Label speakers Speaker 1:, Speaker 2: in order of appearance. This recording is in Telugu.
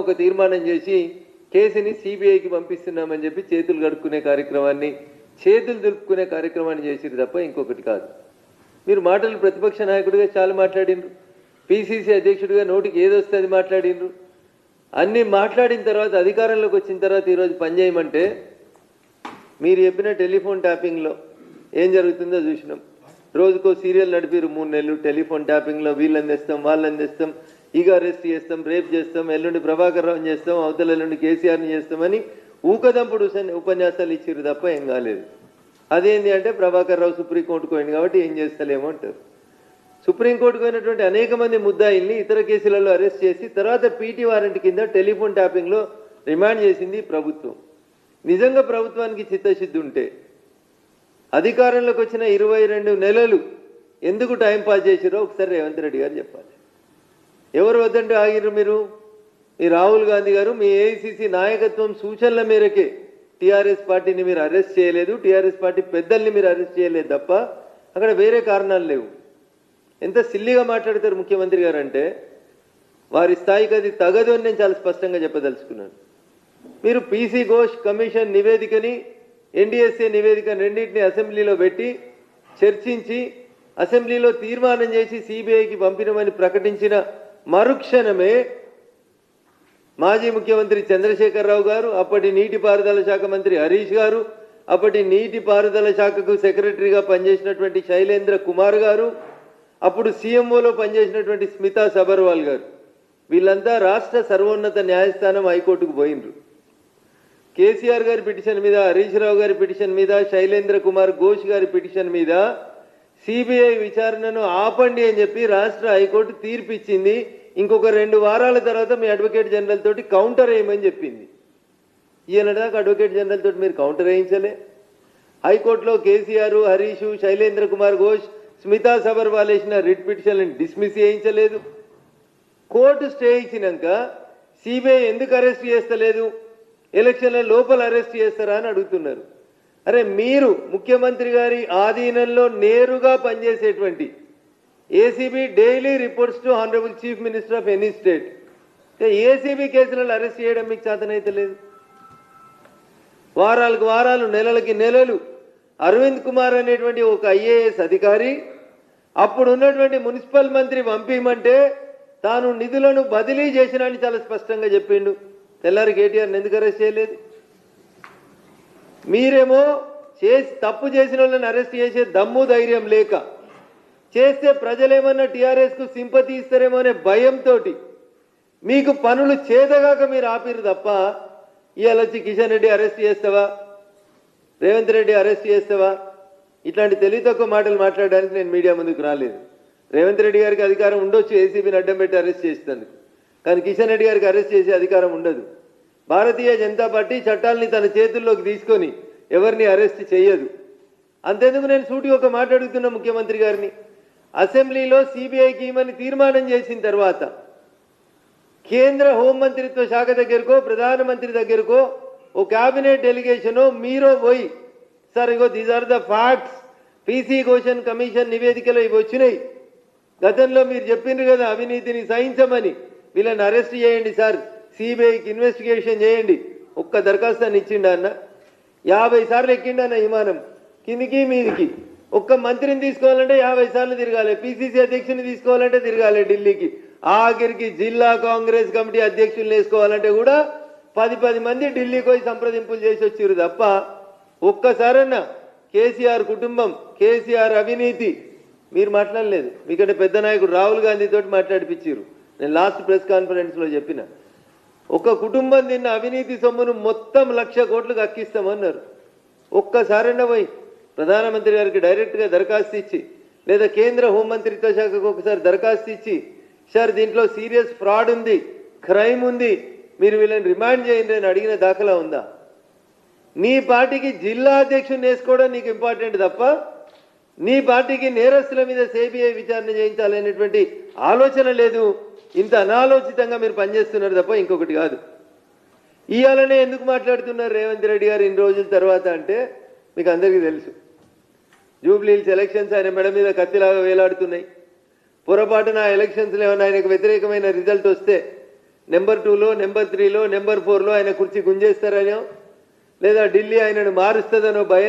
Speaker 1: ఒక తీర్మానం చేసి కేసుని సిబిఐకి పంపిస్తున్నామని చెప్పి చేతులు కడుక్కునే కార్యక్రమాన్ని, చేతులు దులుపుకునే కార్యక్రమాన్ని చేసిరు తప్ప ఇంకొకటి కాదు. మీరు మాటలు ప్రతిపక్ష నాయకుడిగా చాలా మాట్లాడినరు, పిసిసి అధ్యక్షుడిగా నోటికి ఏదొస్తే అది మాట్లాడినరు. అన్నీ మాట్లాడిన తర్వాత అధికారంలోకి వచ్చిన తర్వాత ఈరోజు పనిచేయమంటే మీరు చెప్పిన టెలిఫోన్ ట్యాపింగ్లో ఏం జరుగుతుందో చూసినాం. రోజుకో సీరియల్ నడిపిరు 3 నెలలు. టెలిఫోన్ ట్యాపింగ్లో వీళ్ళని తెస్తాం, వాళ్ళని తెస్తాం, ఇక అరెస్ట్ చేస్తాం, రేప్ చేస్తాం, ఎల్లుండి ప్రభాకర్ రావుని చేస్తాం, అవతల ఎల్లుండి కేసీఆర్ని చేస్తామని ఊకదంపుడు ఉపన్యాసాలు ఇచ్చిరు తప్ప ఏం కాలేదు. అదేంటి అంటే ప్రభాకర్ రావు సుప్రీంకోర్టుకు పోయింది కాబట్టి ఏం చేస్తలేమో అంటారు. సుప్రీంకోర్టుకు పోయినటువంటి అనేక మంది ముద్దాయిల్ని ఇతర కేసులలో అరెస్ట్ చేసి తర్వాత పీటీ వారెంట్ కింద టెలిఫోన్ ట్యాపింగ్లో రిమాండ్ చేసింది ప్రభుత్వం. నిజంగా ప్రభుత్వానికి చిత్తశుద్ధి ఉంటే అధికారంలోకి వచ్చిన 22 నెలలు ఎందుకు టైం పాస్ చేసిరో ఒకసారి రేవంత్ రెడ్డి గారు చెప్పాలి. ఎవరు వద్దంటే ఆగిరు మీరు? మీ రాహుల్ గాంధీ గారు, మీ ఏఐసిసి నాయకత్వం సూచనల మేరకే టీఆర్ఎస్ పార్టీని మీరు అరెస్ట్ చేయలేదు, టీఆర్ఎస్ పార్టీ పెద్దల్ని మీరు అరెస్ట్ చేయలేదు తప్ప అక్కడ వేరే కారణాలు లేవు. ఎంత సిల్లిగా మాట్లాడతారు ముఖ్యమంత్రి గారు అంటే వారి స్థాయికి అది తగదు అని నేను చాలా స్పష్టంగా చెప్పదలుచుకున్నాను. మీరు పీసీ ఘోష్ కమిషన్ నివేదికని, ఎన్డీఎస్ఏ నివేదిక రెండింటిని అసెంబ్లీలో పెట్టి చర్చించి అసెంబ్లీలో తీర్మానం చేసి సిబిఐకి పంపినమని ప్రకటించిన మరుక్షణమే మాజీ ముఖ్యమంత్రి చంద్రశేఖరరావు గారు, అప్పటి నీటిపారుదల శాఖ మంత్రి హరీష్ గారు, అప్పటి నీటిపారుదల శాఖకు సెక్రటరీగా పనిచేసినటువంటి శైలేంద్ర కుమార్ గారు, అప్పుడు సీఎంఓలో పనిచేసినటువంటి స్మితా సబర్వాల్ గారు, వీళ్ళంతా రాష్ట్ర సర్వోన్నత న్యాయస్థానం హైకోర్టుకు పోయినరు. కేసీఆర్ గారి పిటిషన్ మీద, హరీష్ రావు గారి పిటిషన్ మీద, శైలేంద్ర కుమార్ ఘోష్ గారి పిటిషన్ మీద సిబిఐ విచారణను ఆపండి అని చెప్పి రాష్ట్ర హైకోర్టు తీర్పు ఇచ్చింది. ఇంకొక 2 వారాల తర్వాత మీ అడ్వకేట్ జనరల్ తోటి కౌంటర్ వేయమని చెప్పింది. ఈయనదాకా అడ్వకేట్ జనరల్ తోటి మీరు కౌంటర్ వేయించలే. హైకోర్టులో కేసీఆర్, హరీష్, శైలేంద్ర కుమార్ ఘోష్, స్మితా సబర్వాల్ వేసిన రిట్ పిటిషన్లను డిస్మిస్ చేయించలేదు. కోర్టు స్టే ఇచ్చినాక సిబిఐ ఎందుకు అరెస్ట్ చేస్తలేదు, ఎలక్షన్ల లోపల అరెస్ట్ చేస్తారా అని అడుగుతున్నారు. అరే మీరు ముఖ్యమంత్రి గారి ఆధీనంలో నేరుగా పనిచేసేటువంటి ACB daily reports to honourable chief minister of any state. ACB కేసులలో అరెస్ట్ చేయడం మీకు చేతనైతే లేదు. వారాలకు వారాలు, నెలలకి నెలలు అరవింద్ కుమార్ అనేటువంటి ఒక ఐఏఎస్ అధికారి అప్పుడు ఉన్నటువంటి మున్సిపల్ మంత్రి పంపించమంటే తాను నిధులను బదిలీ చేసిన అని చాలా స్పష్టంగా చెప్పిండు. తెల్లారి కేటీఆర్ని ఎందుకు అరెస్ట్ చేయలేదు? మీరేమో తప్పు చేసిన వాళ్ళని అరెస్ట్ చేసే దమ్ము ధైర్యం లేక, చేస్తే ప్రజలేమన్నా టీఆర్ఎస్కు సింపతి ఇస్తారేమో అనే భయంతో మీకు పనులు చేతగాక మీరు ఆపిరు తప్ప ఇవాళ వచ్చి కిషన్ రెడ్డి అరెస్ట్ చేస్తావా, రేవంత్ రెడ్డి అరెస్ట్ చేస్తావా, ఇట్లాంటి తెలివి తక్కువ మాటలు మాట్లాడడానికి నేను మీడియా ముందుకు రాలేదు. రేవంత్ రెడ్డి గారికి అధికారం ఉండొచ్చు ఏసీబీని అడ్డం పెట్టి అరెస్ట్ చేసేందుకు, కానీ కిషన్ రెడ్డి గారికి అరెస్ట్ చేసే అధికారం ఉండదు. భారతీయ జనతా పార్టీ చట్టాలని తన చేతుల్లోకి తీసుకొని ఎవరిని అరెస్ట్ చేయదు. అంతేందుకు నేను సూటిగా ఒక మాట అడుగుతున్న ముఖ్యమంత్రి గారిని, అసెంబ్లీలో సిబిఐకి ఇవ్వమని తీర్మానం చేసిన తర్వాత కేంద్ర హోంమంత్రిత్వ శాఖ దగ్గరకో ప్రధానమంత్రి దగ్గరకో ఓ క్యాబినెట్ డెలిగేషనో మీరో పోయి, సార్ ఇగో these are the facts, PC Ghosh commission నివేదికలో ఇవి వచ్చినాయి, గతంలో మీరు చెప్పిండ్రు కదా అవినీతిని సహించమని, వీళ్ళని అరెస్ట్ చేయండి సార్, సిబిఐకి ఇన్వెస్టిగేషన్ చేయండి, ఒక్క దరఖాస్తుని ఇచ్చిండ అన్న. 50 సార్లు ఎక్కిండన్న విమానం కిందికి మీదికి. ఒక్క మంత్రిని తీసుకోవాలంటే 50 సార్లు తిరగాలి, పిసిసి అధ్యక్షుని తీసుకోవాలంటే తిరగాలి ఢిల్లీకి, ఆఖరికి జిల్లా కాంగ్రెస్ కమిటీ అధ్యక్షుల్ని వేసుకోవాలంటే కూడా 10 మంది ఢిల్లీకి పోయి సంప్రదింపులు చేసి వచ్చారు తప్ప ఒక్కసారన్నా కేసీఆర్ కుటుంబం, కేసీఆర్ అవినీతి మీరు మాట్లాడలేదు. మీకంటే పెద్ద నాయకుడు రాహుల్ గాంధీ తోటి మాట్లాడిపించారు. నేను లాస్ట్ ప్రెస్ కాన్ఫరెన్స్లో చెప్పిన, ఒక కుటుంబం తిన్న అవినీతి సొమ్మును మొత్తం 1,00,000 కోట్లకు అక్కిస్తామన్నారు. ఒక్కసారైనా పోయి ప్రధానమంత్రి గారికి డైరెక్ట్గా దరఖాస్తు ఇచ్చి, లేదా కేంద్ర హోంమంత్రిత్వ శాఖకు ఒకసారి దరఖాస్తు ఇచ్చి, సార్ దీంట్లో సీరియస్ ఫ్రాడ్ ఉంది, క్రైమ్ ఉంది, మీరు వీళ్ళని రిమాండ్ చేయండి అని అడిగిన దాఖలా ఉందా? నీ పార్టీకి జిల్లా అధ్యక్షుని వేసుకోవడం నీకు ఇంపార్టెంట్ తప్ప నీ పార్టీకి నేరస్తుల మీద సిబిఐ విచారణ చేయించాలనేటువంటి ఆలోచన లేదు. ఇంత అనాలోచితంగా మీరు పనిచేస్తున్నారు తప్ప ఇంకొకటి కాదు. ఇవాళనే ఎందుకు మాట్లాడుతున్నారు రేవంత్ రెడ్డి గారు ఇన్ని రోజుల తర్వాత అంటే మీకు అందరికీ తెలుసు. జూబ్లీహిల్స్ ఎలక్షన్స్ ఆయన మెడ మీద కత్తిలాగా వేలాడుతున్నాయి. పొరపాటున ఆ ఎలక్షన్స్లో ఏమైనా ఆయనకు వ్యతిరేకమైన రిజల్ట్ వస్తే నెంబర్ 2లో నెంబర్ 3లో నెంబర్ 4లో ఆయన కుర్చీ గుంజేస్తారనో లేదా ఢిల్లీ ఆయనను మారుస్తుందనో భయం